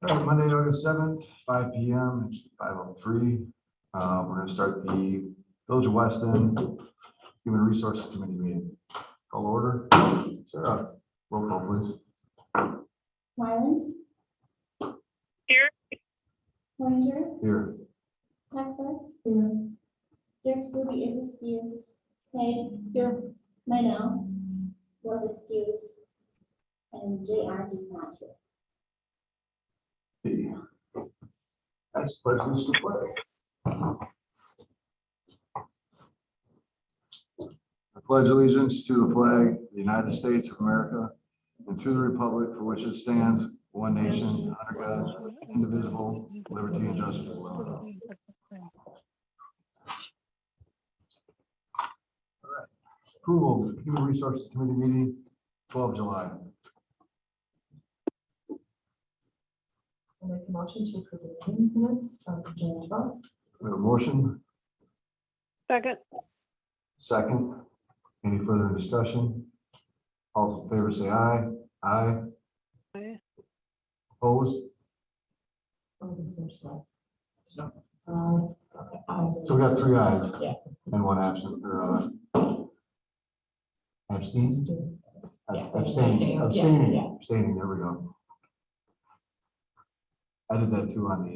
All right, Monday, August 7th, 5 p.m. It's 5:03. We're going to start the Village of Weston Human Resources Committee meeting. Call order. Sarah, roll call, please. Wyland. Here. Pointer. Here. Heckler. Here. Dirk Stubbe is excused. Peg. Here. Minell was excused. And JR is not here. Next, pledge to flag. I pledge allegiance to the flag of the United States of America and to the republic for which it stands, one nation, under God, indivisible, liberty and justice for all. All right. Approval of Human Resources Committee meeting, 12 July. I'll make a motion to approve the meeting minutes of June 12th. We have a motion, Second. second. Any further discussion? All in favor say aye. Aye. Aye. Opposed? Those in favor say aye. So we got 3 ayes. Yeah. And 1 absent, or abstain? Yeah. Abstaining, Abstaining, yeah. abstaining, there we go. I did that too on the,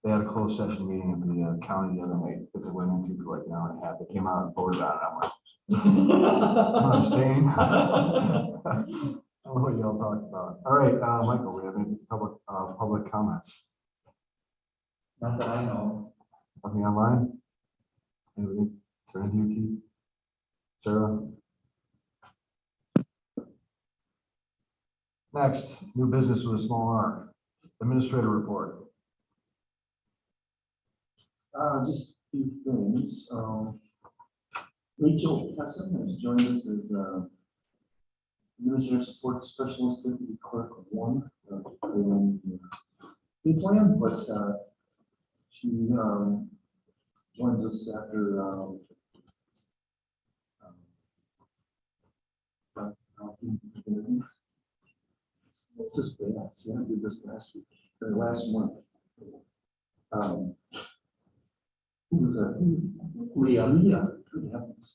they had a closed session meeting at the county the other night that they went into for like an hour and a half. They came out and voted on it. I'm like, I'm abstaining. I don't know what y'all talked about. All right, Michael, we have any public comments? Not that I know. Nothing online? Anybody? Turn to you, Keith. Sarah? Next, new business with a small R. Administrator report. Just a few things. Rachel Tesson has joined us as Administrative Support Specialist, Deputy Clerk 1. The plan, but she joins us after what's this bad? See, I did this last week, or last month. Who was that? Leah. Good heavens.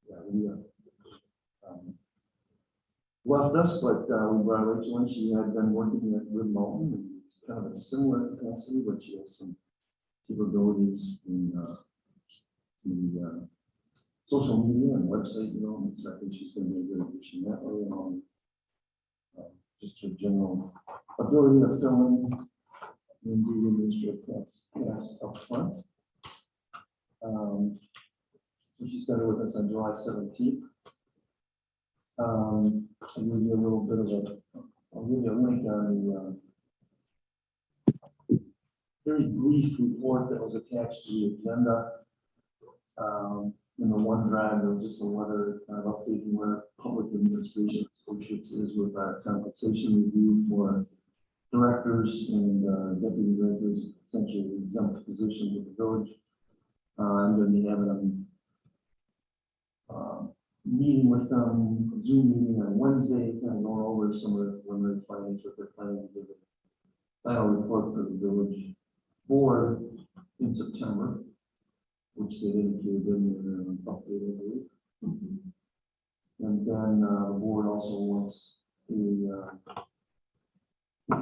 Yeah, Leah. Left us, but we brought Rachel in. She had been working at Wood Mountain, and it's kind of a similar capacity, but she has some capabilities in the social media and website development. So I think she's going to be a good addition that way. Just her general ability to fill in and do the administrative tasks up front. So she started with us on July 17th. I'll give you a little bit of I'll give you a link on the very brief report that was attached to the agenda. In the OneDrive, there was just a letter kind of updating where Public Administration Associates is with our compensation review for directors and deputy directors, essentially exempt positions with the village. I'm going to be having a meeting with them, a Zoom meeting on Wednesday, kind of going over some of the preliminary findings, what they're planning to give a final report for the village board in September, which they indicated in their update, I believe. And then the board also wants to the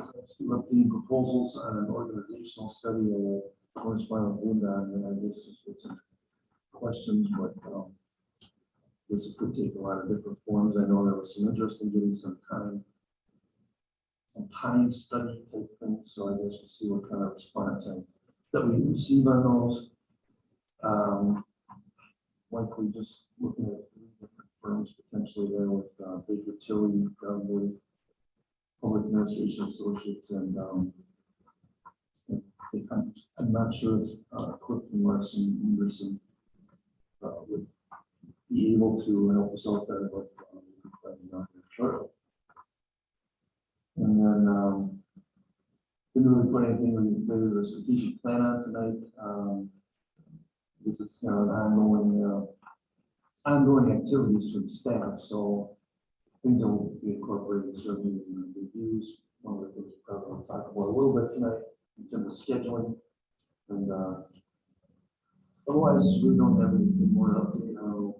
proposals on an organizational study of correspondent board on, and I guess just with some questions, but this could take a lot of different forms. I know there was some interest in getting some time study type things, so I guess we'll see what kind of response that we receive on those. Likely just looking at 3 different firms potentially there with Baker Tilly, probably Public Administration Associates, and I'm not sure if Clifton Larson Anderson would be able to help us out there, but not shortly. And then didn't really put anything related to the strategic plan on tonight. This is kind of an ongoing activities for the staff. So things that will be incorporated certainly in the reviews. One of the things we'll probably talk about a little bit tonight in terms of scheduling. And otherwise, we don't have anything more to update on.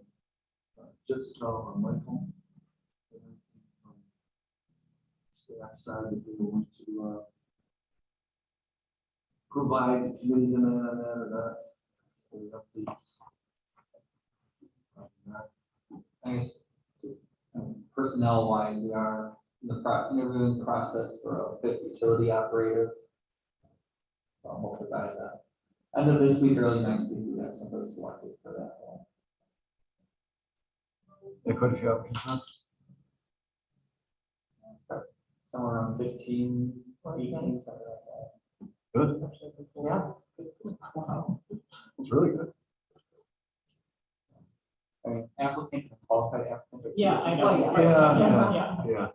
Just on Michael. Staff side, if they want to provide committee on that or not, any updates. I guess, personnel wise, we are in the interviewing process for a fifth utility operator. So hopefully by the end of this week, early next week, we have somebody selected for that role. They could, if you have concern. Somewhere around 15, 18, something like Good, Yeah. that. it's really good. I mean, applicant, qualified applicant. Yeah, I know. Well, Yeah.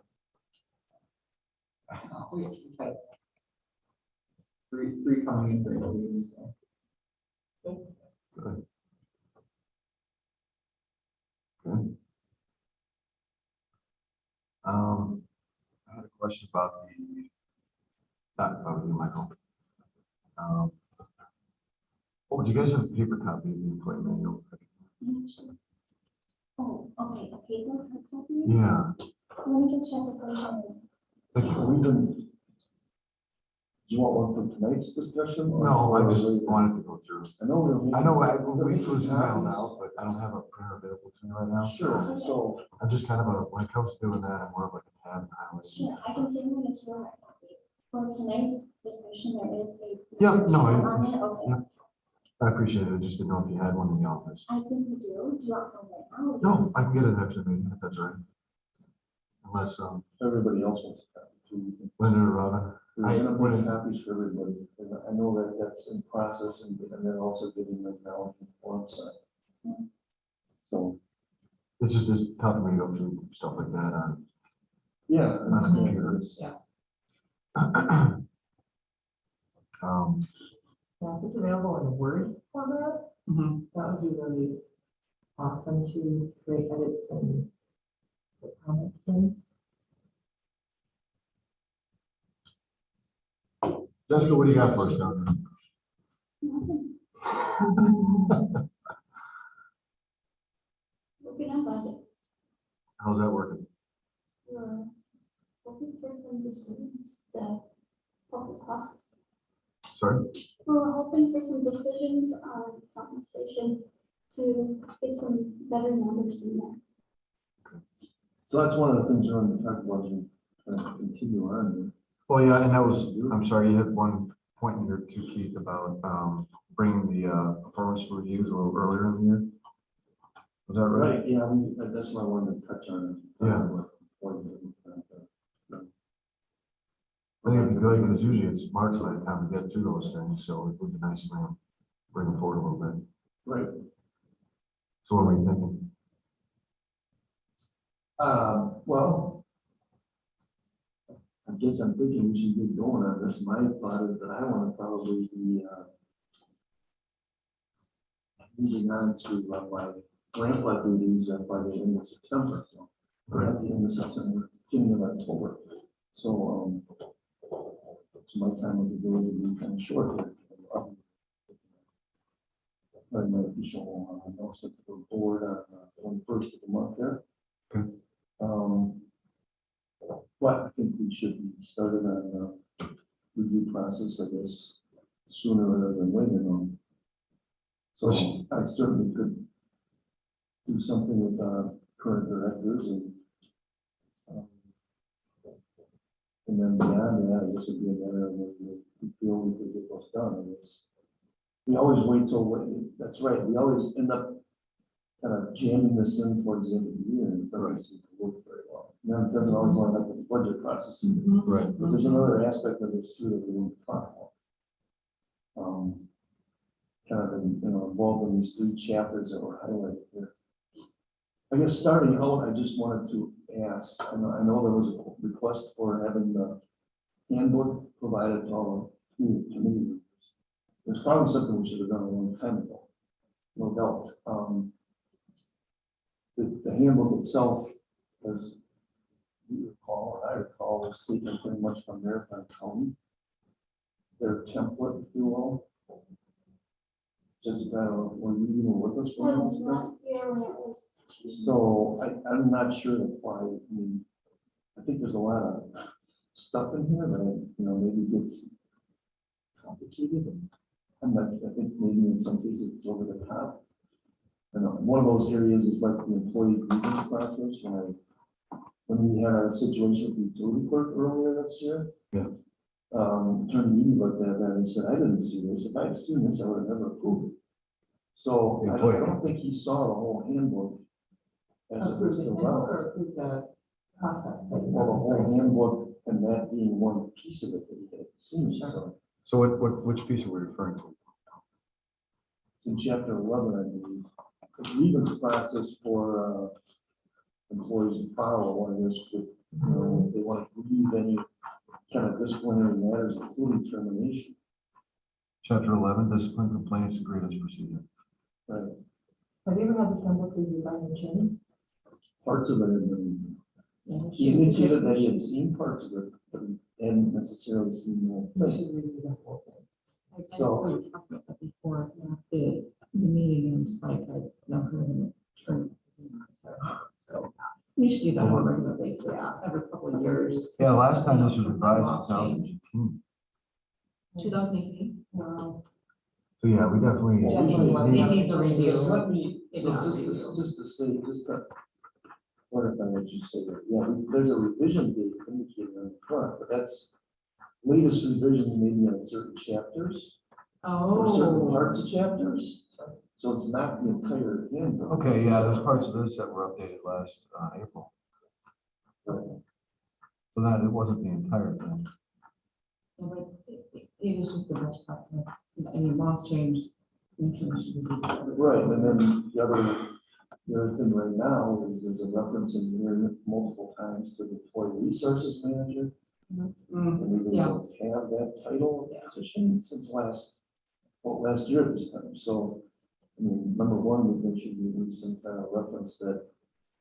We've had three coming in for interviews. So. Good. Good. I had a question about not about you, Michael. Oh, do you guys have a paper copy of the employee manual? Oh, okay, a paper copy? Yeah. Let me go check if I have it. Thank you. Do you want one for tonight's discussion? or- No, I or just later? wanted to go through. I know. I know, we making was emailed copies. out, but I don't have a printer available to me right now. Sure, so, I'm just kind of when it comes to doing that, I'm more of like a tab and highlight. Sure, I can send you a tour copy. For tonight's discussion, there is a. Yeah, no, On it, okay. yeah. I appreciate it. I just didn't know if you had one in the office. I think we do. Do you want one right now? No, I can get it after the meeting if that's all right. Unless, everybody else wants a copy too. Linda or Robin. We're gonna put in copies for everybody, and I know that that's in process, and then also getting the acknowledgement form signed. So, It's just it's tough for me to go through stuff like that on yeah. a computer. Yeah. Yeah, if it's available in a Word format, that would be really awesome to create edits and put comments in. Jessica, what do you got for us now? Working on budget. How's that working? We're hoping for some decisions to help the costs. Sorry? We're hoping for some decisions on compensation to get some better numbers in there. So that's one of the things we're going to talk about and trying to continue on. Well, yeah, and that was, I'm sorry, you had one point in here too, Keith, about bringing the performance reviews a little earlier in the year. Was that right? Right, yeah, that's what I wanted to touch on. Yeah. I think it'd be good because usually it's March by the time we get through those things, so it would be nice to bring them forward a little bit. Right. So what were you thinking? Well, I guess I'm thinking we should get going on this. My thought is that I want to probably be moving on to my grant duties by the end of September. So at the end of September, beginning of October. So my time of the ability to be kind of short here. My official announcement to the board on the 21st of the month there. Okay. But I think we should be started on the review process, I guess, sooner rather than later on. So I certainly could do something with current directors and then beyond that, I guess it'd be a matter of when we feel we could get those done. I guess we always wait till that's right. We always end up kind of jamming this in towards the end of the year, and it doesn't seem to work very well. Now, it doesn't always line up with the budget process. Right. But there's another aspect of this too that we want to talk about. Kind of involved in these three chapters that were highlighted here. I guess starting out, I just wanted to ask, I know there was a request for having the handbook provided to all the committee members. There's probably something we should have done a long time ago, no doubt. The handbook itself has was taken pretty much from Marathon County. Their template, if you will. Just, were you even with us? I was not here when it was. So I'm not sure why, I mean, I think there's a lot of stuff in here that, maybe gets complicated. And I think maybe in some cases it's over the top. And one of those areas is like the employee grievance process, when we had our situation with the utility clerk earlier this year. Yeah. Attorney Meady looked at that and said, I didn't see this. If I had seen this, I would have never approved it. So I don't think he saw the whole handbook. As it was Approve the developed. handbook or approve the process. that you Well, the have. whole handbook and that being one piece of it that he had seen, so So which piece are we referring to? it's in chapter 11, I believe. The grievance process for employees to follow one of this, if they want to grieve any kind of disciplinary matters, including termination. Chapter 11, discipline complaints and grievance procedure. Right, Have you ever had this handbook reviewed by the attorney? parts of it have been, Yeah, he indicated that he had seen parts of it, but he hadn't necessarily seen the whole We thing. should review the whole thing. So- So. We talked about that before, the meeting, and it's like, I've never heard of an attorney. So we should do that on a regular basis, every couple of years. Yeah, last time this was revised, Laws change. 2018. 2018. Wow. So yeah, we definitely. Definitely. It needs a review. Let me, It so needs a just to say, just to clarify what you said, there. Yeah, there's a revision date indicated on the front, but that's latest revisions maybe on certain chapters, or certain Oh. parts of chapters. So it's not the entire handbook. Okay, yeah, there's parts of this that were updated last April. Right. So that it wasn't the entire thing. Yeah, but it is just a best practice. I mean, laws change. Insurance should be every- Right, and then the other thing right now is there's a reference in here multiple times to the employee resources manager. Mm, And we really yeah. don't have that title of position since last year at this time. So, I mean, number one, we think should be at least some kind of reference that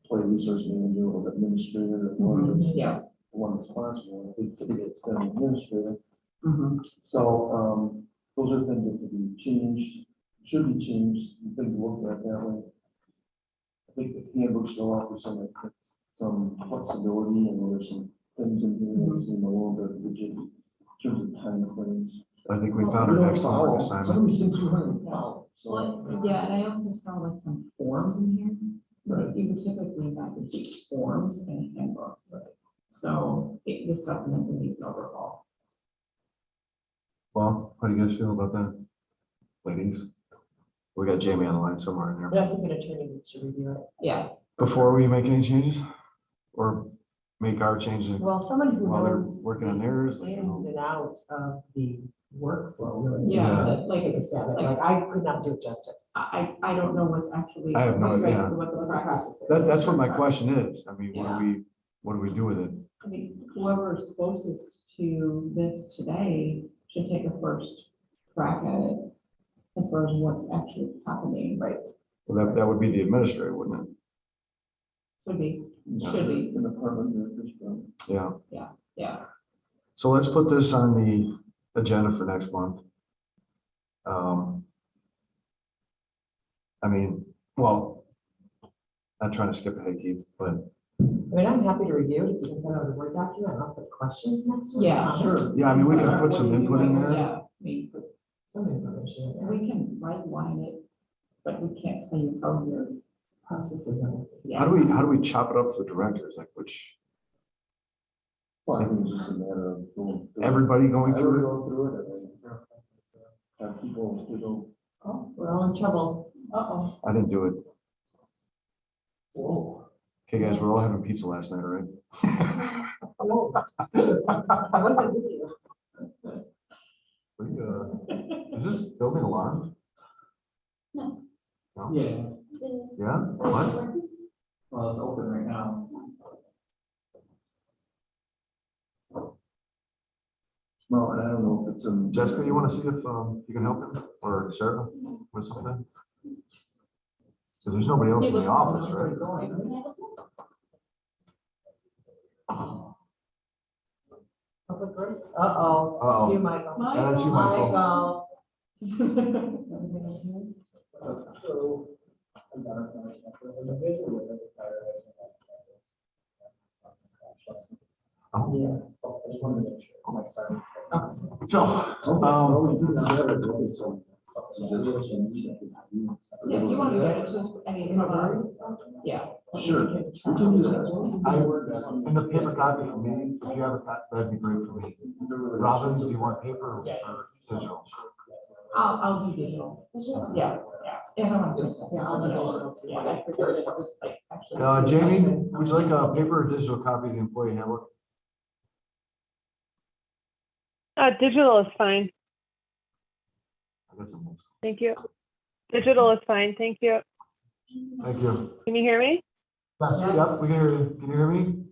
employee resource manager or administrator or Yeah. one responsible. I think typically it's been administrator. Mhm. So, those are things that could be changed, should be changed, and things looked at that way. I think the handbook should offer some flexibility, and there's some things in here that seem a little bit rigid in terms of time frames. I think we found our next homework Some of assignment. these things we don't follow, so. Well, yeah, and I also saw like some forms in here. Right. You would typically not would keep forms and a handbook. So this supplement needs an overhaul. Well, how do you guys feel about that? Ladies? We got Jamie on the line somewhere in there. But I think an attorney needs to review it. Yeah. Before we make any changes? Or make our changes Well, someone who while they're knows working on theirs? the like, ins and outs of the workflow really. Yeah, Yeah. but like, Take a stab at it. Like, I could not do it justice. I don't know what's actually. I have no idea. What the practice is. That's what my question is. I mean, Yeah. what do we do with it? I mean, whoever's closest to this today should take a first crack at it as far as what's actually happening. Right. Well, that would be the administrator, wouldn't it? Should be, should be, In the department, directors, but yeah. So let's put this on the agenda for next month. I mean, well, not trying to skip ahead, Keith, but I mean, I'm happy to review it if you can send out a Word document. I'll put questions next week. Yeah, sure. yeah, I mean, we can put some input in there. Yeah, I mean, Some information. in there. we can write line it, but we can't tell you how your processes are. Yeah. How do we chop it up for the directors? Like which, well, I think it's just a matter of going. through it. everybody going I would through it? go through it and then have people, Oh, we're all in trouble. Uh-oh. I didn't do it. whoa. Okay, guys, we're all having pizza last night, right? Oh, I wasn't with you. Is this building alarmed? No. No? Yeah, It is. Yeah? Is it What? working? well, it's open right now. No, and I don't know if it's in. Jessica, you want to see if you can help him or Sarah with something? Because there's nobody else in the office, right? Can I have a look? Public works? Uh-oh. Uh-oh. It's you, Michael. That's you, Michael. So, I'm gonna finish my first visit with the fire. Oh. Yeah, I just wanted to make sure. My son. So, Yeah, you want to get to any, yeah. Sure, we can do that. in the paper copy for me, if you have a copy, that'd be great for me. Robin, do you want paper or digital? I'll do digital. Yeah, yeah. Yeah, I don't want to. Yeah, I'll do digital. Yeah, I prefer this, like, actually. Jamie, would you like a paper or digital copy of the employee handbook? Digital is fine. I guess I'm- Thank you. Digital is fine. Thank you. Thank you. Can you hear me? Yes, yep, we can hear you. Can you hear me?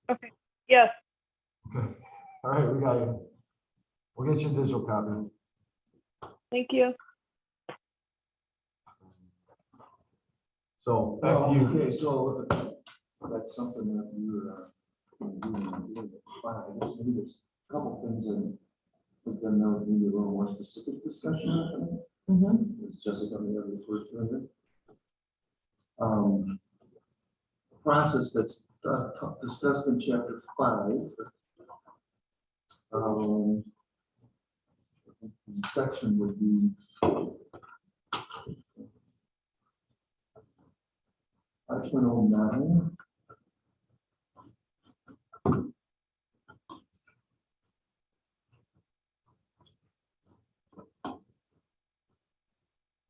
Okay. Yes. Okay. All right, we got you. We'll get you a digital copy. Thank you. So back to you. Okay, so that's something that you're, fine. I guess maybe there's a couple things and then there would be a little more specific discussion. It's Jessica, the other first one. Process that's discussed in chapter 5. The section would be .09.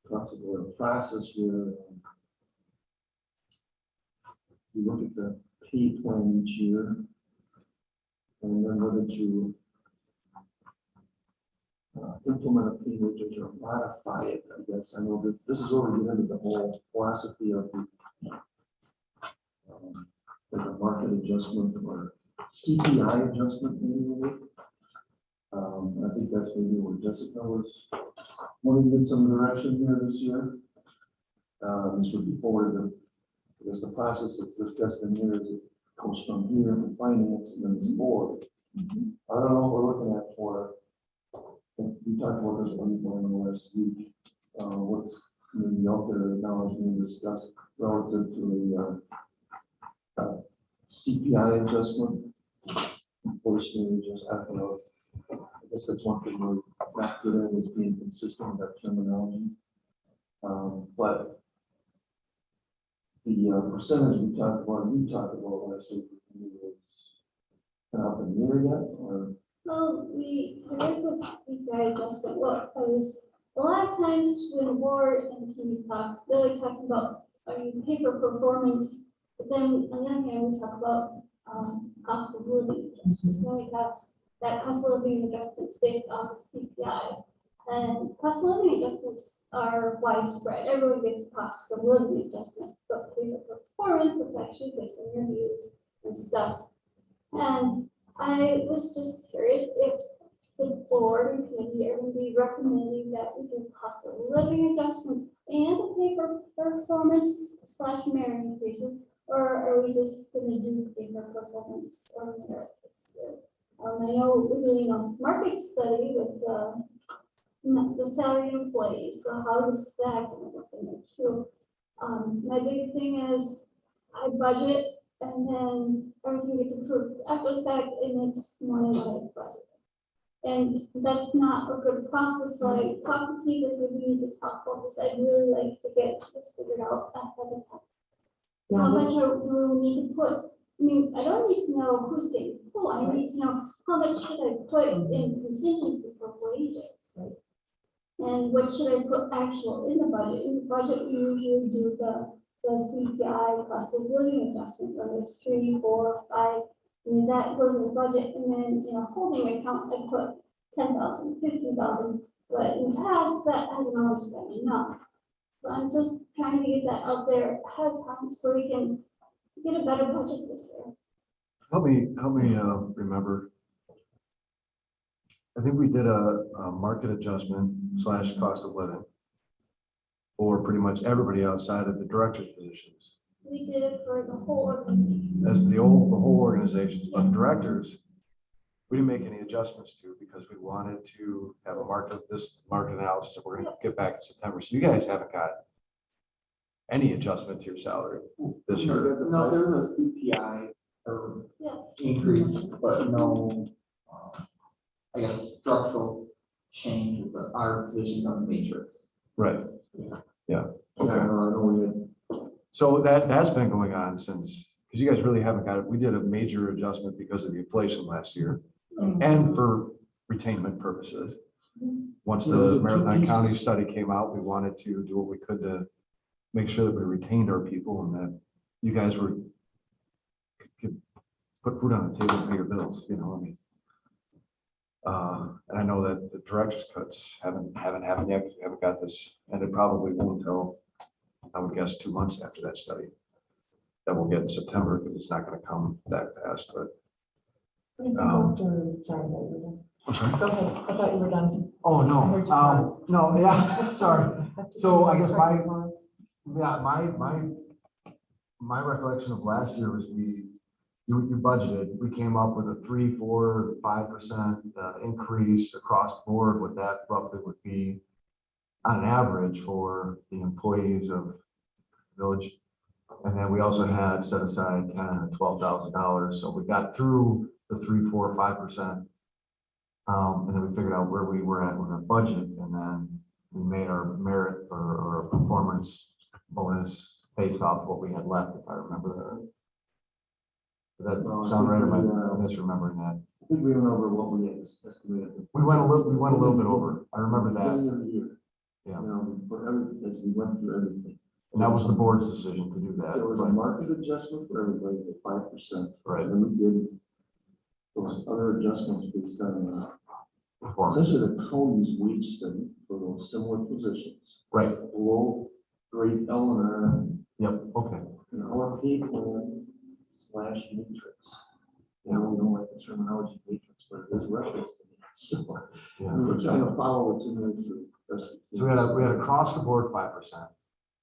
Talks about a process where you look at the pay plan each year and then whether to implement a pay matrix or modify it, I guess. I know that this is where we get into the whole philosophy of the market adjustment or CPI adjustment annually. I think that's maybe where Jessica was wanting to get some direction here this year. This would be forward to, I guess the process that's discussed in here is it goes from here to finance and then the board. I don't know what we're looking at for. We talked about this one last week. What's maybe out there now is being discussed relative to the CPI adjustment. Unfortunately, just I don't know. I guess that's one thing we're not good at is being consistent with that terminology. But the percentage we talked about last week was kind of up in the air yet, or? Well, there's a CPI adjustment. What I was, a lot of times when the board and teams talk, they're like talking about, pay for performance, but then on the other hand, we talk about cost of living adjustments. Then we have that cost of living adjustments based on the CPI. And cost of living adjustments are widespread. Everyone gets cost of living adjustment, but pay for performance is actually based on reviews and stuff. And I was just curious if the board and committee are going to be recommending that we do cost of living adjustments and pay for performance / merit increases, or are we just going to do pay for performance or merit this year? I know we're doing a market study with the salaried employees, so how is that going to work in there too? My big thing is I budget and then everything gets approved after the fact, and it's money that I budget. And that's not a good process, so I talked to people, so we need to talk about this. I'd really like to get this figured out ahead of time. How much do we need to put? I mean, I don't need to know who's getting who. I need to know how much should I put in contingency for wages, right? And what should I put actual in the budget? In the budget, we usually do the CPI cost of living adjustment, whether it's 3, 4, 5. I mean, that goes in the budget, and then in a holding account, I put 10,000, 15,000. But in the past, that hasn't always been enough. So I'm just trying to get that out there ahead of time so we can get a better budget this year. Help me remember. I think we did a market adjustment / cost of living for pretty much everybody outside of the director's positions. We did it for the whole organization. As the whole organization, but directors, we didn't make any adjustments to because we wanted to have a market analysis that we're gonna get back in September. So you guys haven't got any adjustment to your salary this year. No, there was a CPI or Yeah. increase, but no, I guess, structural change with our positions on the matrix. Right. Yeah, okay. I know we had So that's been going on since, because you guys really haven't got it. We did a major adjustment because of the inflation last year and for retainment purposes. Once the Marathon County study came out, we wanted to do what we could to make sure that we retained our people and that you guys could put food on the table and pay your bills, you know, I mean. And I know that the director's cuts haven't happened yet because we haven't got this, and it probably won't until, I would guess, 2 months after that study. That we'll get in September because it's not going to come that fast, but. Sorry, I'm sorry. go ahead. I thought you were done. Oh, I no, heard you pause. no, yeah, sorry. So I guess Heard you pause. Yeah, my recollection of last year was you budgeted, we came up with a 3, 4, 5% increase across the board. What that roughly would be on an average for the employees of the village. And then we also had set aside $10,000 to $12,000. So we got through the 3, 4, 5%. And then we figured out where we were at with our budget, and then we made our merit or performance bonus based off what we had left, if I remember that. Does that sound right, or am I misremembering that? I think we went over what we had estimated. We went a little bit over. I remember that. Beginning of the year. Yeah. You know, as we went through everything. And that was the board's decision to do that. There was a but- market adjustment for everybody at 5%. Right. And then we did those other adjustments based on, Performance. essentially the county's wage study for those similar positions. Right, Below grade Eleanor, yep, okay. and our pay plan / matrix. I really don't like the terminology matrix, but it is referenced to it. So Yeah. we were trying to follow what's in there through. So we had across the board 5%.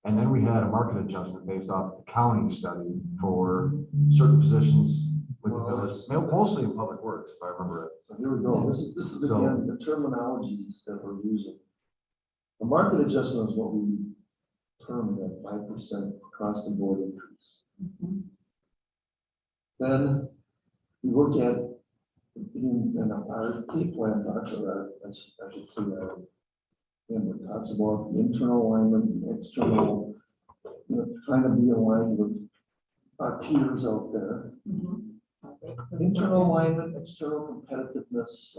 And then we had a market adjustment based off the county study for certain positions with the village, mostly in public works, if I remember it. So here we go. This is So- again, the terminologies that we're using. The market adjustment is what we termed at 5% across the board increase. Then we look at, in our pay plan talks about, I should say that, and it talks about the internal alignment, the external, you know, trying to be aligned with our peers out there. Internal alignment, external competitiveness,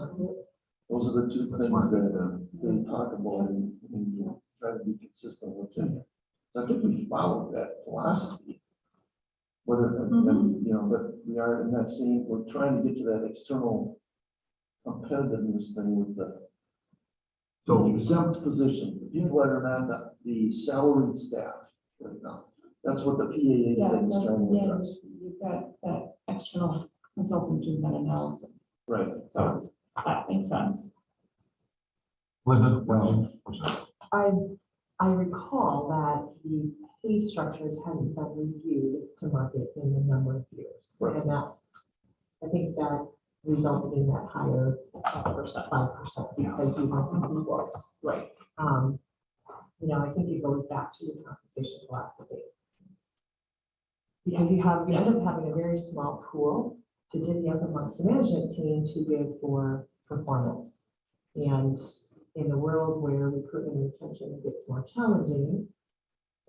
those are the 2 things that they talk about and try to be consistent with it. So I think we followed that philosophy. Whether, and, you know, but we are in that same, we're trying to get to that external competitiveness thing with the exempt position, the people that are not the salaried staff right now. That's what the PAA thing is trying to address. You've got that external consultant doing that analysis, Right. so that makes sense. Linda? I recall that the pay structures hadn't been reviewed to market in a number of years. Right. And I think that resulted in that higher 5% because you want to be close. Right. You know, I think it goes back to the compensation philosophy. Because you end up having a very small pool to divvy up amongst the management team to give for performance. And in the world where recruitment and retention gets more challenging,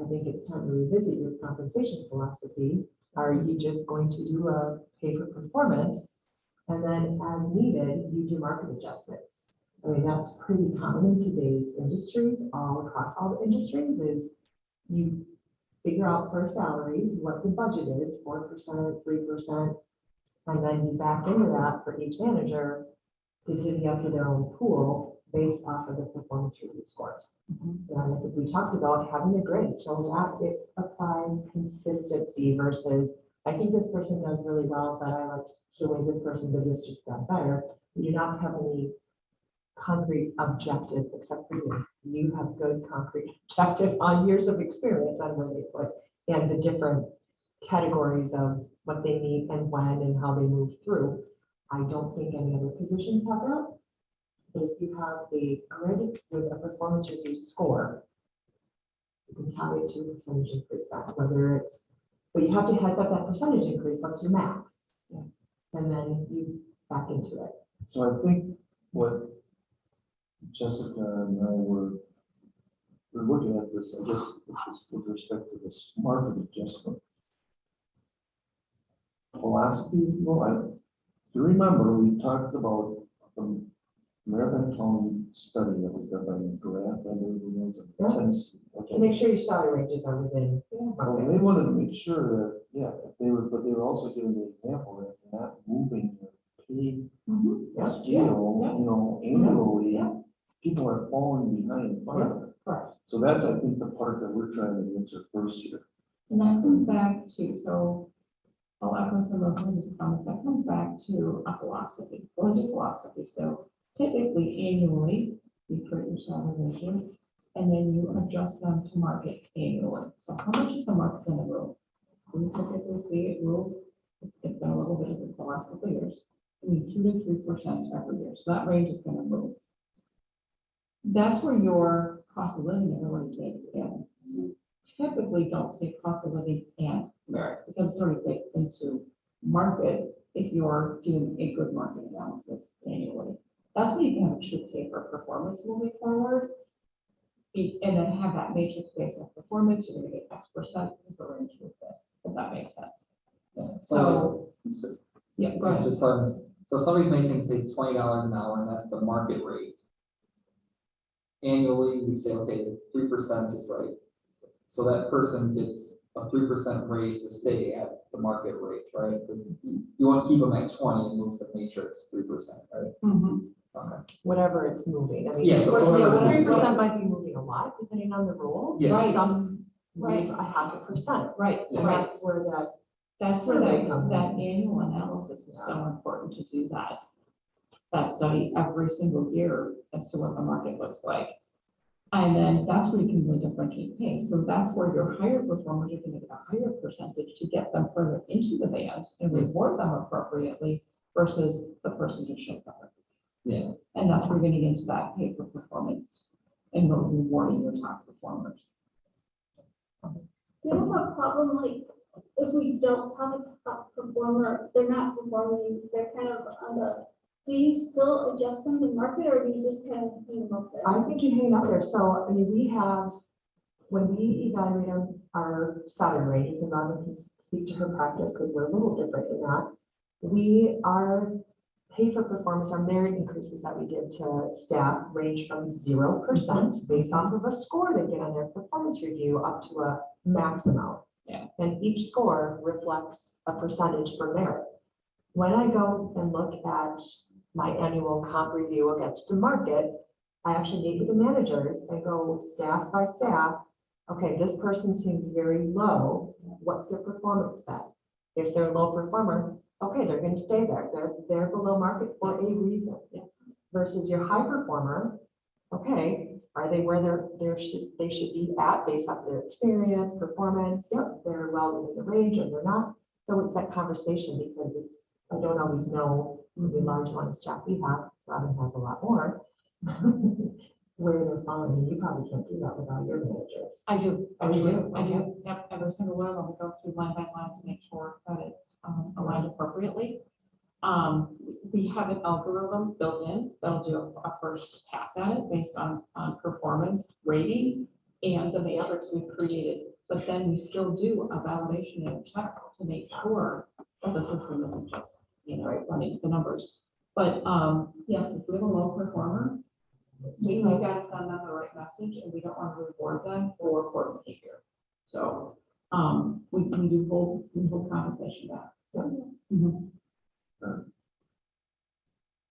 I think it's time to revisit your compensation philosophy. Are you just going to do a pay for performance, and then as needed, you do market adjustments? I mean, that's pretty common in today's industries, all across all the industries, is you figure out for salaries what the budget is, 4%, 3%, and then you back into that for each manager to divvy up to their own pool based off of the performance review scores. And I think we talked about having a grid, so that it applies consistency versus, I think this person does really well, but I like the way this person did this just got better. We do not have any concrete objective except for you. You have good concrete objective on years of experience on where they put and the different categories of what they need and when and how they move through. I don't think any other positions have that. But if you have a grid with a performance review score, you can tie it to a percentage increase that, whether it's, but you have to have that percentage increase, what's your max? Yes. And then you back into it. So I think what Jessica and I were looking at this, I guess, with respect to this market adjustment philosophy. Well, if you remember, we talked about the American County study that was done by Grant, I believe it was, in Tennessee. To make sure your salary ranges are within. Well, they wanted to make sure that, yeah, if they were, but they were also giving the example that if you're not moving your pay scale, you know, annually, Yeah. people are falling behind farther. Correct. So that's, I think, the part that we're trying to answer first here. And that comes back to, so I'll echo some of Linda's comments, that comes back to a philosophy. What is a philosophy? So typically annually, you create your salary ranges, and then you adjust them to market annually. So how much is the market going to move? We typically see it move, it's been a little bit of the last couple of years, I mean, 2 to 3% every year. So that range is going to move. That's where your cost of living is already baked in. You typically don't see cost of living and merit because it's already baked into market if you're doing a good market analysis annually. That's when you can have a true pay for performance moving forward. And then have that matrix based on performance, you're gonna get X% is the range with this, if that makes sense. So, yeah, go ahead. So if somebody's making, say, $20 an hour, and that's the market rate. Annually, we say, okay, 3% is right. So that person gets a 3% raise to stay at the market rate, right? Because you want to keep them at 20 and move the matrix 3%, right? Mhm. Okay. Whatever it's moving. I mean, Yeah, so whatever it's moving. 3% might be moving a lot depending on the role. Yeah. Right. Some Right. move a 0.5%. Right, And right. that's where That's where survey that, comes that in. annual analysis is so important to do that study every single year as to what the market looks like. And then that's where you can really differentiate pay. So that's where your higher performers are going to get a higher percentage to get them further into the band and reward them appropriately versus the person who shows up. Yeah. And that's where you're going to get into that pay for performance and really rewarding your top performers. Do you have a problem, like, if we don't have a top performer, they're not performing, they're kind of on the, do you still adjust them to market, or do you just kind of hang them up there? I think you hang up there. So, I mean, we have, when we evaluate our salary ranges, and Robin can speak to her practice because we're a little different in that. Our pay for performance, our merit increases that we give to staff range from 0% based off of a score they get on their performance review up to a max amount. Yeah. And each score reflects a percentage for merit. When I go and look at my annual comp review against the market, I actually meet with the managers and go staff by staff. Okay, this person seems very low. What's their performance set? If they're a low performer, okay, they're going to stay there. They're below market for a reason. Yes. Versus your high performer, okay, are they where they should be at based off their experience, performance? Yep, they're well within the range or they're not. So it's that conversation because I don't always know the large amount of staff we have. Robin has a lot more. Where they're falling, and you probably can't do that without your managers. I do. Oh, you do? I Okay. do. Yep, every single one of them, we go through line by line to make sure that it's aligned appropriately. We have an algorithm built in that'll do a first pass at it based on performance rating and the matrix we've created. But then we still do a validation and a check to make sure that the system isn't just, running the numbers. But yes, if we have a low performer, we got to send them the right message, and we don't want to reward them for poor behavior. So we do hold compensation back. Yeah. Mhm.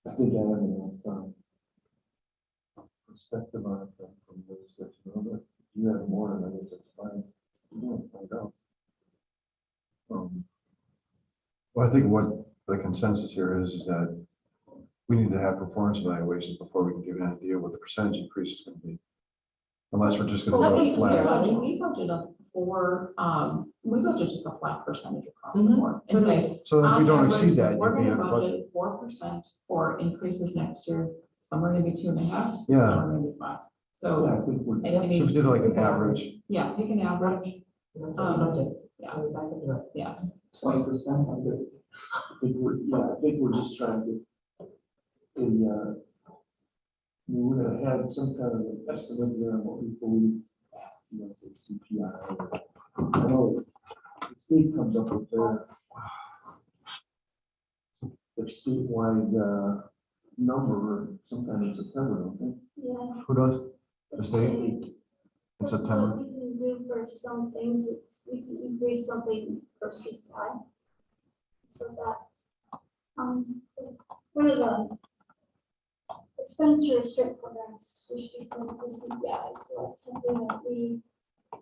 I think I have enough perspective on it from this section, but you have more, and I guess that's fine. You don't find out. Well, I think what the consensus here is that we need to have performance evaluations before we can give an idea what the percentage increase is going to be. Unless we're just going Well, to not go flat. necessarily. We budget for, we budget just a flat percentage across the Mhm. board. And say, So if we on don't average, exceed that, we're you'd be gonna at a budget. budget 4% for increases next year, somewhere maybe 2.5. Yeah. Somewhere maybe 5. Yeah, So, I think we're, I So if we mean, did like an average, yeah, pick an average, That's what we budget. yeah. We're back into it. yeah. 20%, I'm good. I think we're just trying to, we're gonna have some kind of an estimate here on what we believe, say CPI. I know the state comes up with their statewide, number sometime in September, don't they? Yeah. who does? The state in That's September? what we can do for some things, it's, we can increase something per CPI. So that, one of the expenditure restrict programs restricted to CPI, so that's something that we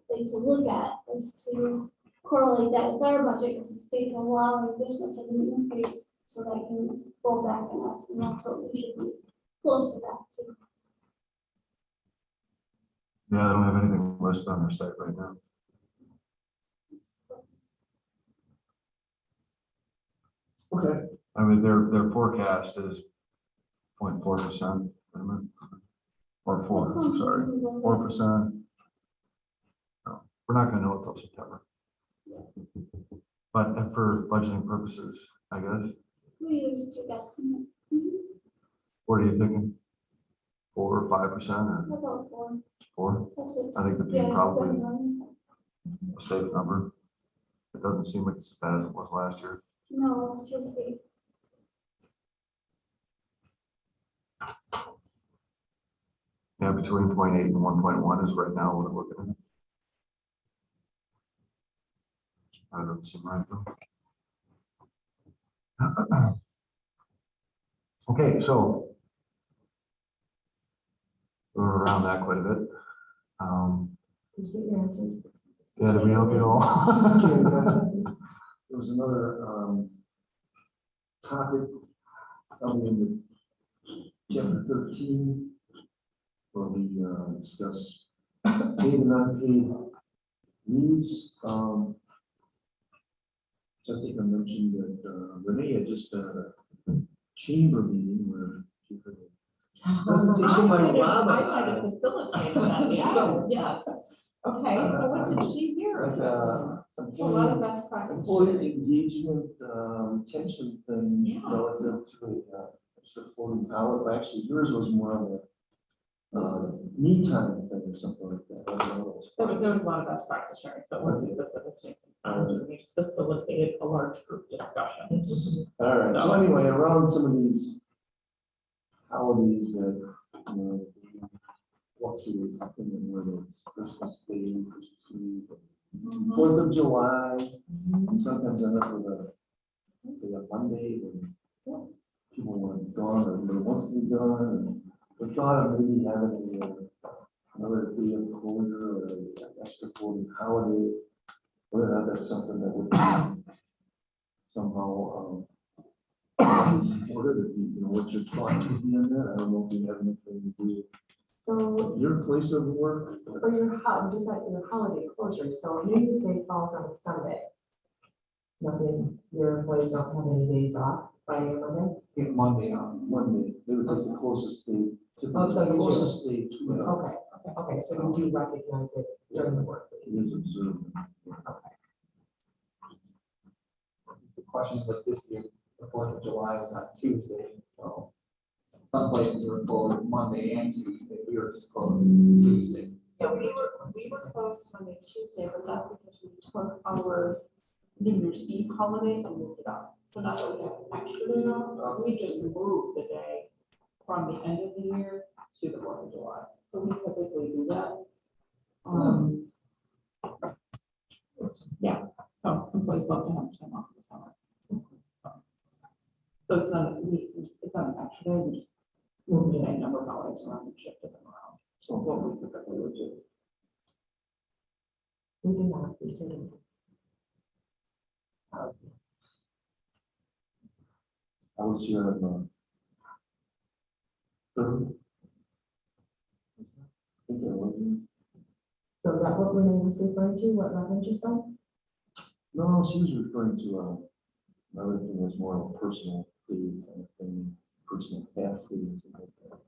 like to look at, is to correlate that with our budget, because the state's allowing this much of an increase, so that can fall back on us, and that's what we should be close to that too. Yeah, they don't have anything listed on their site right now. Okay. I mean, their forecast is 0.4%, or That 4, sounds sorry, reasonable. 4%. No, we're not gonna know until September. But for budgeting purposes, I guess, We used to estimate. Mhm. what are you thinking? 4 or 5% or About 4. 4, That's what's. I think that'd be yeah, probably- depending on- a safe number? It doesn't seem like it's as bad as it was last year. No, it's just 8. Yeah, between 0.8 and 1.1 is right now what I'm looking at. I don't seem right though. Okay, so we're around that quite a bit. Did you get your answer? Yeah, did we help you at all? There was another, topic coming in the chapter 13, where we, discuss paid and unpaid leaves. Jessica mentioned that, Renee had just been at a chamber meeting where she heard a presentation by I might Robin. have facilitated that, yeah, yes. Okay, so what did she hear? Like, A lot of best practice. employee engagement, retention thing Yeah. relative to extra floating power. Actually, yours was more of a me time thing or something like that. I don't know. There was a lot of best practice sharing, so it wasn't specific. We facilitated a large group discussion. All right, so So- anyway, around some of these holidays that, fluctuate, whether it's Christmas Day, Christmas Eve, 4th of July, and sometimes end up with say a Monday when people want gone or everybody wants to be gone. And we thought of maybe having another day of closure or an extra floating holiday. Whether or not that's something that would be somehow supported, what your thoughts would be on that. I don't know if you have anything to do So with your place of work. for your, just like your holiday closure, so New Year's Day falls on a Sunday. Nothing, your employees don't have any days off, Friday or Monday? Get Monday on. Monday, they would take the closest day to Oh, so the you do. closest day to it. Okay, so you do recognize it during the work It week. is observed. The questions like this year, the 4th of July was on Tuesday, so some places were closed Monday and Tuesday. We were just closed Tuesday. Yeah, we were closed Monday, Tuesday, but that's because we took our New Year's Eve holiday and moved it up. So not that we have extra days off, we just moved the day from the end of the year to the 4th of July. So we typically do that. Yeah, so employees love to have time off in the summer. So it's not an extra day, we just move the same number of holidays around and shifted them around. So what we typically would do. We do not, we still do. I was here on the third. I think I was. So is that what Renee was referring to, what Robin just said? No, she was referring to, another thing that's more of a personal leave kind of thing, personal half leave. Something like that.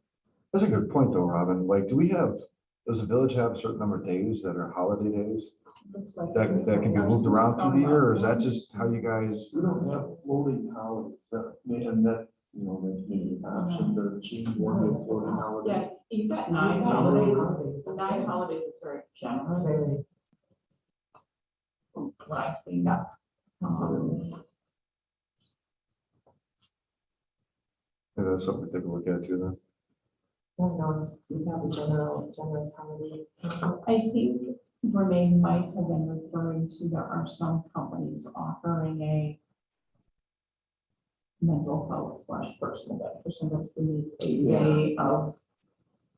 That's a good point though, Robin. Like, does the village have a certain number of days that are holiday days? Looks like That can be moved around through the year, or is that just how you guys? We don't have floating holidays, and that, you know, that's maybe an option to change one of the floating holidays. Yeah, you've got 9 Yeah, holidays. holidays. The 9 holidays is very generous. Very. Relaxing. Maybe that's something to take a look at too then. Well, no, it's, we have a generous holiday. I think Renee might have been referring to, there are some companies offering a mental health / personal day for somebody who needs a day of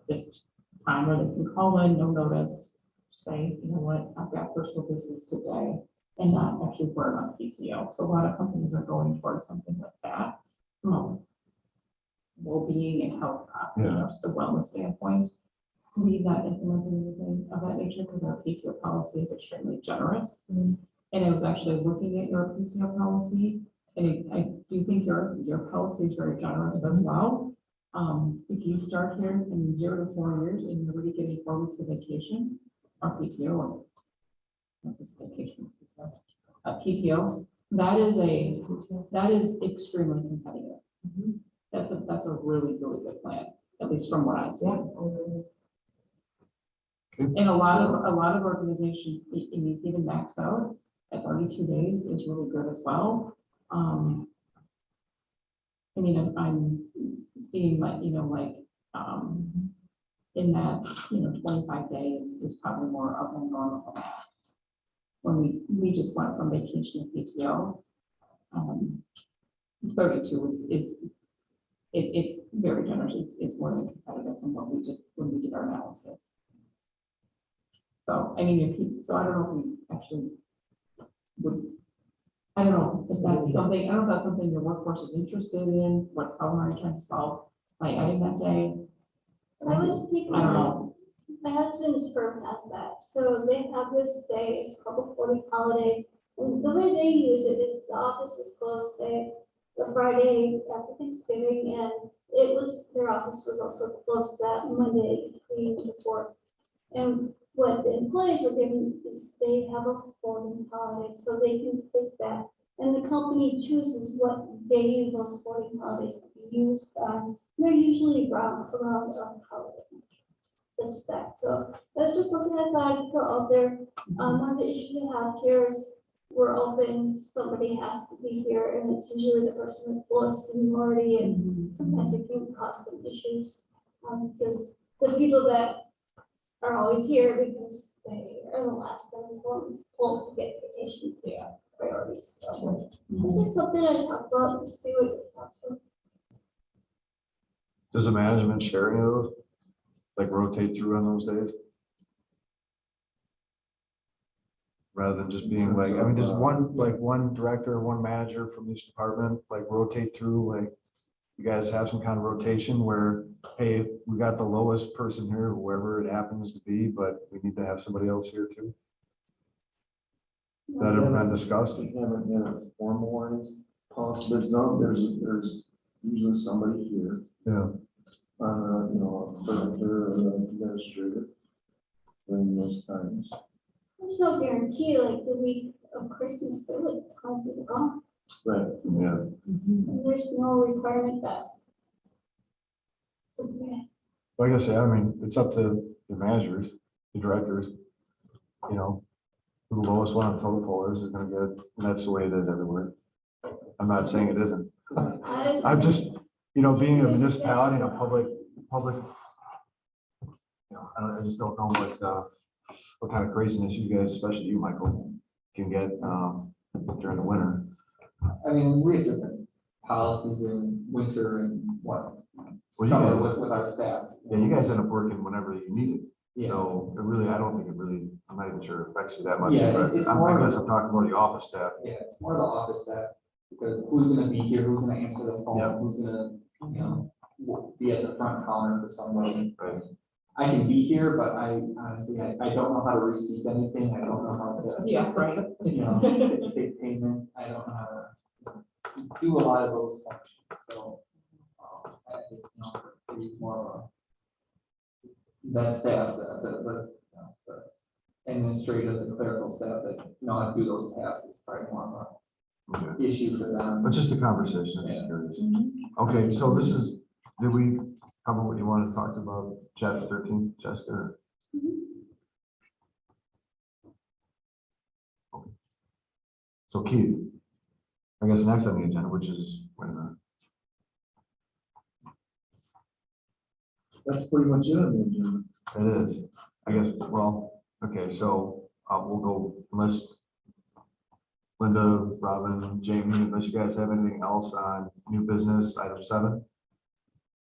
just time where they can call in, no notice, say, you know what, I've got personal business today, and not actually burn on PTO. So a lot of companies are going towards something like that. Well-being and health, just a wellness standpoint. We've not implemented anything of that nature because our PTO policy is extremely generous. And I was actually looking at your PTO policy, and I do think your policy is very generous as well. If you start here in 0 to 4 years and you're already getting 4 weeks of vacation, or PTO, or not this vacation, PTO, that is extremely competitive. That's a really, really good plan, at least from what I've Yeah. seen. And a lot of organizations, even max out at 32 days is really good as well. I mean, I'm seeing in that, 25 days is probably more of a normal max. When we just went from vacation to PTO, 32 it's very generous. It's more than competitive from what we did when we did our analysis. So, I mean, so I don't know if we actually would, I don't know if that's something your workforce is interested in, what problem are you trying to solve by adding that day? I was thinking, I don't know. my husband's firm has that, so they have this day, it's called a 40 holiday. And the way they use it is the office is closed, say, the Friday after Thanksgiving, and their office was also closed that Monday between the 4th. And what the employees were given is they have a floating holiday, so they can pick that. And the company chooses what days those floating holidays can be used on. They're usually around holiday, such that. So that's just something I thought I'd throw out there. One of the issues we have here is we're open, somebody has to be here, and it's usually the person with full seniority, and sometimes it can cause some issues. Because the people that are always here because they are the last ones want to get vacation priorities. So this is something I talk about to see what you talk about. Does the management share any of those? Like rotate through on those days? Rather than just being like, I mean, does one director, one manager from each department, like rotate through, like you guys have some kind of rotation where, hey, we got the lowest person here, whoever it happens to be, but we need to have somebody else here too? That ever been discussed? We haven't had a formalized policy. There's usually somebody here. Yeah. A director or an administrator during those times. There's no guarantee, like the week of Christmas, they're like 20 people gone. Right. Yeah. And there's no requirement that. So, yeah. Like I say, I mean, it's up to the managers, the directors, who the lowest one on the total poll is gonna get, and that's the way it is everywhere. I'm not saying it isn't. I'm just, being a municipality and a public, I just don't know what kind of craziness you guys, especially you, Michael, can get during the winter. I mean, we have different policies in winter and you summer guys- with our staff. Yeah, you guys end up working whenever you need it. Yeah. So it really, I don't think it really, I'm not even sure it affects you that much. Yeah, but it's I more- guess I'm talking about the office staff. Yeah, it's more the office staff, because who's gonna be here, who's gonna answer the phone, Yeah. who's gonna, be at the front counter for somebody. Right. I can be here, but I honestly, I don't know how to receive anything. I don't know how to, Yeah, right. you know, take payment. I don't know how to do a lot of those functions, so. I think, you know, maybe more of a that staff, the administrative, the clerical staff that know how to do those tasks is probably more of Okay. a issue for them. But just a conversation, I'm just curious. Okay, so this is, did we cover what you wanted to talk about, chapter 13, Jessica? Okay. So Keith, I guess next on the agenda, which is, wait a minute. That's pretty much it on the agenda. It is, I guess, well, okay, so we'll go, unless Linda, Robin, Jamie, unless you guys have anything else on new business, item 7.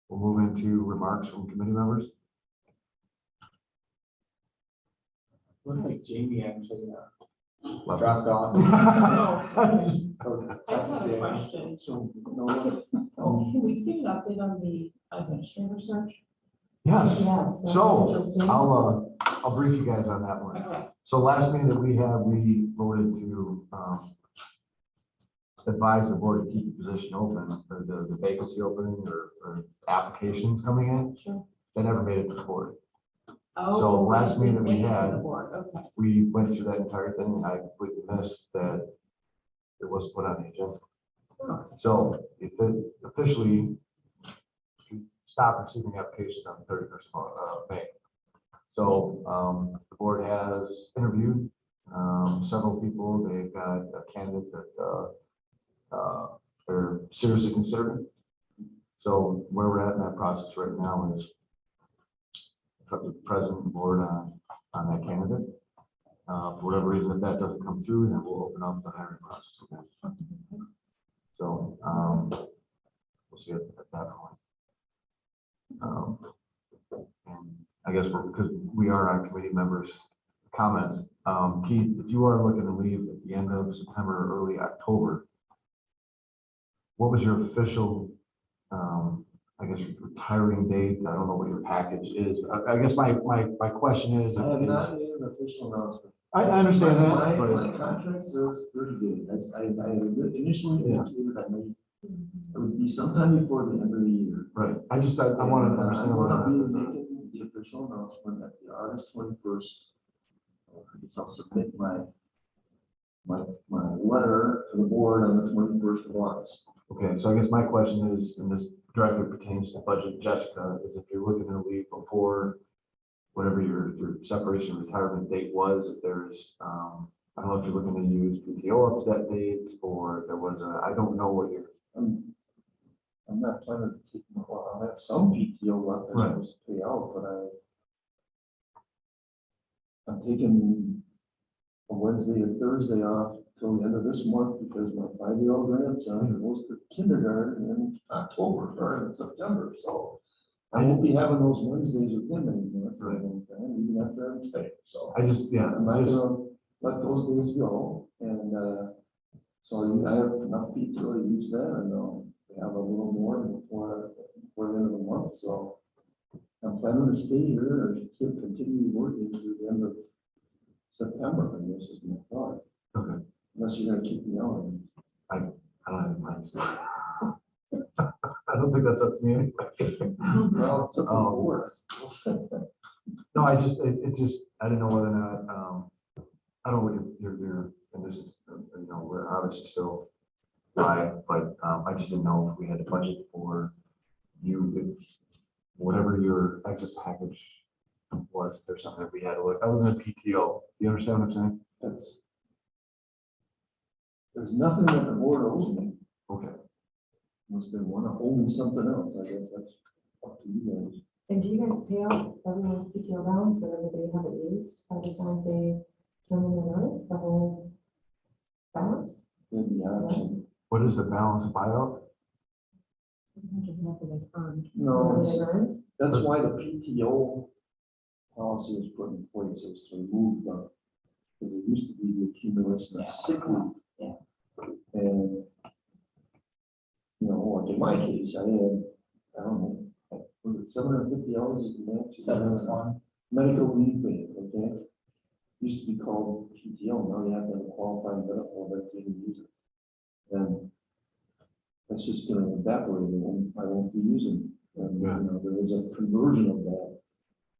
We'll move into remarks from committee members. Looks like Jamie actually Left. dropped off. Just- So, I just have a question. So, you know what? Oh, can we see an update on the administrator search? Yes, Yes, so interesting. I'll brief you guys on that one. Okay. So last meeting that we had, we voted to advise the board to keep the position open, or the vacancy opening, or applications coming in. Sure. They never made it to the board. Oh, last meeting that we make it to had- the board, okay. We went through that entire thing, and I completely missed that it wasn't put on the agenda. So if it officially stopped receiving applications on the 31st of May. So the board has interviewed several people. They've got a candidate that they're seriously considering. So where we're at in that process right now is it's up to the president and board on that candidate. For whatever reason, if that doesn't come through, then we'll open up the hiring process again. So we'll see at that point. And I guess because we are on committee members' comments, Keith, if you are looking to leave at the end of September or early October, what was your official, I guess, retiring date? I don't know what your package is. I guess my question is. I have not made an official announcement. I understand that, My but contract says 30 days. I initially Yeah. indicated that it would be sometime before the end of the year. right, I want to understand. I what want to be that is. making the official announcement at the August 21st. I guess I'll submit my letter to the board on the 21st of August. Okay, so I guess my question is, and this directly pertains to budget, Jessica, is if you're looking to leave before whatever your separation retirement date was, if there's, I don't know if you're looking to use PTO up to that date, or there was I don't know what you're. I'm not planning to take, well, I have some PTO left that I Right. was to pay out, but I'm taking a Wednesday and Thursday off till the end of this month because my 5-year-old grandson goes to kindergarten in October or in September, so I won't be having those Wednesdays with him anymore for a long time, even after I'm paid, so. I just, yeah, I'm not gonna let those days go, and, so I have enough PTO to use that, and have a little more before the end of the month, so I'm planning to stay here or to continue working through the end of September, and this is my thought, okay, unless you're gonna keep me on. I don't have any plans. I don't think that's up to me anyway. Well, it's up to the Oh. board. No, I just, it just, I didn't know whether or not, I don't know what your, and this is, we're obviously still live, but I just didn't know if we had a budget for you, if whatever your exit package was, if there's something that we had, to look other than PTO. You understand what I'm saying? There's nothing that the board owes me, Okay. unless they wanna owe me something else, I guess that's up to you guys. And do you guys pay out everyone's PTO balance, whatever they haven't used by the time they turn in the notice, the whole balance? Then the option. What is the balance buyout? No, What it's- they earn? that's why the PTO policy was put in place, is to remove the, because it used to be the accumulation of sick leave. Yeah. And, like in my case, I had, I don't know, was it 750 hours is the max. 720. Medical leave bank, okay? Used to be called PTO, now you have to have a qualified medical that you can use it. And that's just gonna evaporate, and I won't be using it. And, you know, there was a conversion of that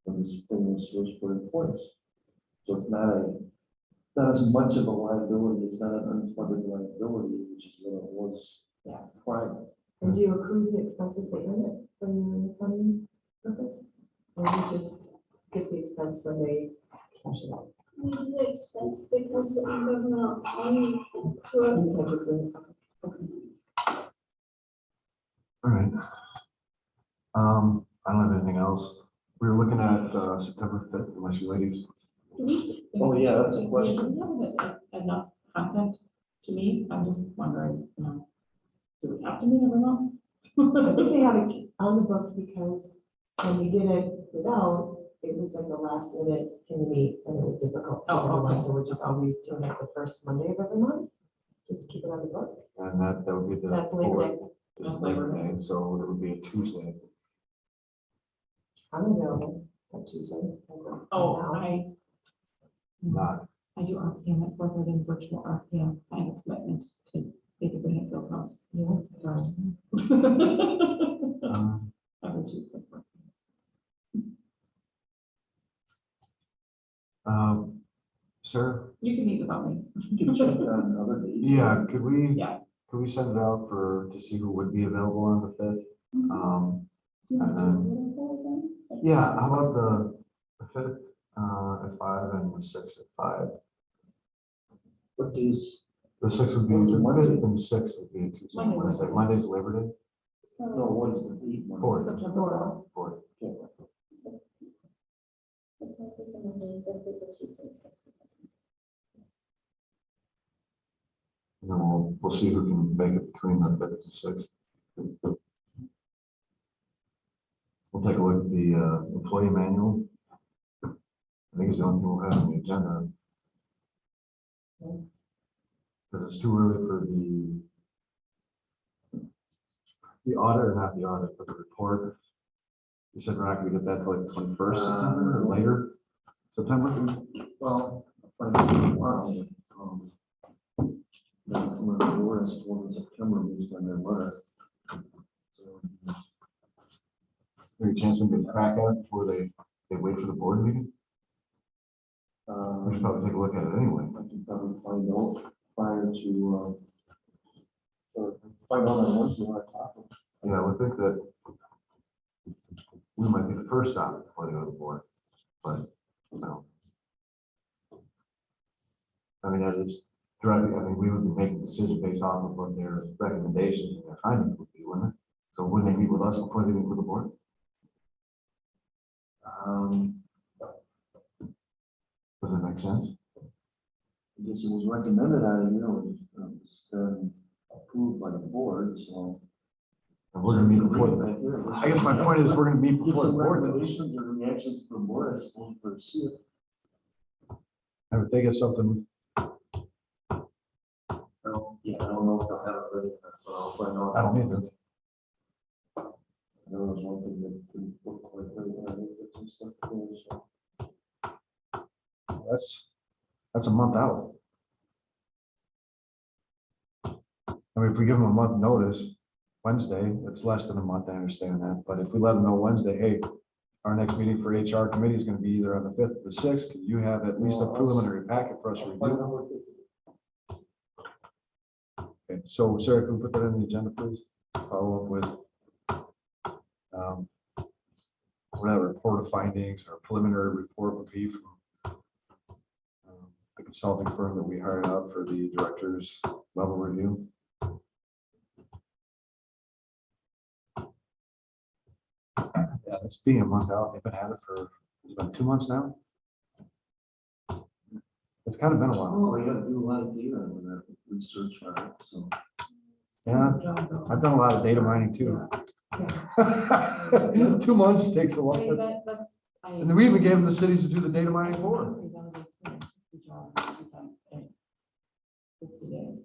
when this thing was first put in place. So it's not as much of a liability, it's not an unfunded liability, which is what it was prior. And do you accrue the expenses that earn it for your funding purpose? Or you just get the expense when they cash it out? We do the expense because the government only correct. You can just, All right. I don't have anything else. We were looking at September 5th, unless you ladies. Oh, yeah, that's a Do question. you have enough content to meet? I'm just wondering, you know, do we have to meet every month? I think they have it on the books because when we did it without, it was like the last minute, can you meet, and it was difficult. for Oh, okay. everyone, So we're just always doing it the first Monday of every month, just to keep it on the book. And that would be the That's Labor Day. 4th, is Labor Day, so it would be a Tuesday. I'm available that Tuesday. as of Oh, now. Not, I do RPM at 4:30 in virtual RPM. I have a commitment to basically have Bill House. Yes, Every Tuesday. sir, You can meet without me. You can check on other days. yeah, could we? Yeah. Could we send it out to see who would be available on the 5th? And then, yeah, how about the 5th at 5 and the 6th at 5? What days? The 6th would be What's the the Monday? 5th and 6th would be a Tuesday, Monday, Wednesday. Wednesday. Monday's Labor Day. No, what is the date? Monday? 4th. September 4th. And then we'll see who can make it between the 5th and 6th. We'll take a look at the employee manual. I think it's the only thing we'll have on the agenda. Because it's too early for the audit, or not the audit, but the report. You said we're not gonna get that till like 21st September or later September? Well, then come on the board, I suppose in September, based on their letter. So, Any chance we can get a crack at it before they wait for the board meeting? We should probably take a look at it anyway. I can probably find out prior to, or find out on Wednesday when I talk. to them. Yeah, I would think that we might be the first stop before they go to the board, but, you know. I mean, that is directly, I mean, we would be making a decision based off of what their recommendations and their findings would be, wouldn't it? So wouldn't they meet with us before they meet with the board? Does that make sense? I guess it was recommended out of here, was approved by the board, so. And we're gonna meet before the, I guess my point is, we're gonna meet Get before the some board. recommendations or reactions to the board, I suppose, for the see it. I would think it's something, Yeah, I don't know if they'll have it ready, but I'll find out. I don't either. There was one thing that didn't look quite right, but I think that's some stuff there, so. that's a month out. I mean, if we give them a month notice, Wednesday, it's less than a month, I understand that, but if we let them know Wednesday, hey, our next meeting for HR committee is gonna be either on the 5th or the 6th, can you have at least a preliminary packet for us to I'll find review? out what they- Okay, so Sarah, can we put that on the agenda, please? Follow up with whatever report of findings or preliminary report would be from the consulting firm that we hired out for the director's level review. Yeah, it's being a month out. They've been at it for, it's been 2 months now. It's kind of been a while. Well, you gotta do a lot of data on that research on it, so. Yeah, I've done a lot of data mining too. Yeah. 2 months takes a Hey, while. that's. And we even gave them the cities to do the data mining for. 60 days.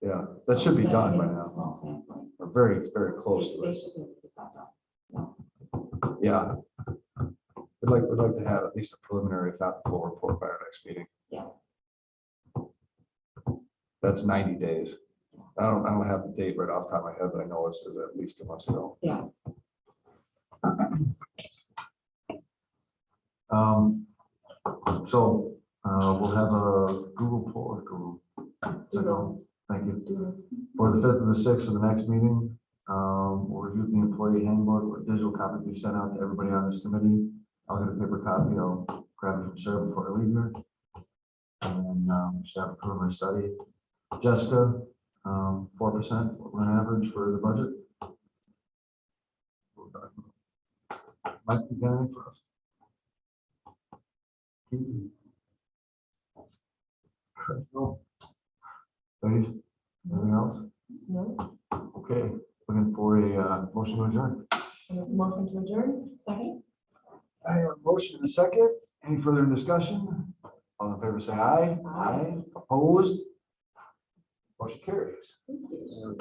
Yeah, that should be So, done by again, now. small sampling. We're very, very close to They it. should be able to get that done. Yeah. We'd like to have at least a preliminary, if not the full report by our next meeting. Yeah. That's 90 days. I don't have the date right off the top of my head, but I know it's at least 2 months ago. Yeah. So, we'll have a Google poll, thank you. For the 5th and the 6th for the next meeting, we'll review the employee handbook, or digital copy will be sent out to everybody on this committee. I'll get a paper copy, I'll grab it from Sarah before I leave here. And then, should have a preliminary study. Jessica, 4%, on average for the budget. Mike, you got anything for us? No. Ladies, anything else? No, Okay, looking for a motion to adjourn. motion to adjourn? Second? I have a motion and a second. Any further discussion? All in favor, say aye. Aye. Opposed? Motion carries. Thank you.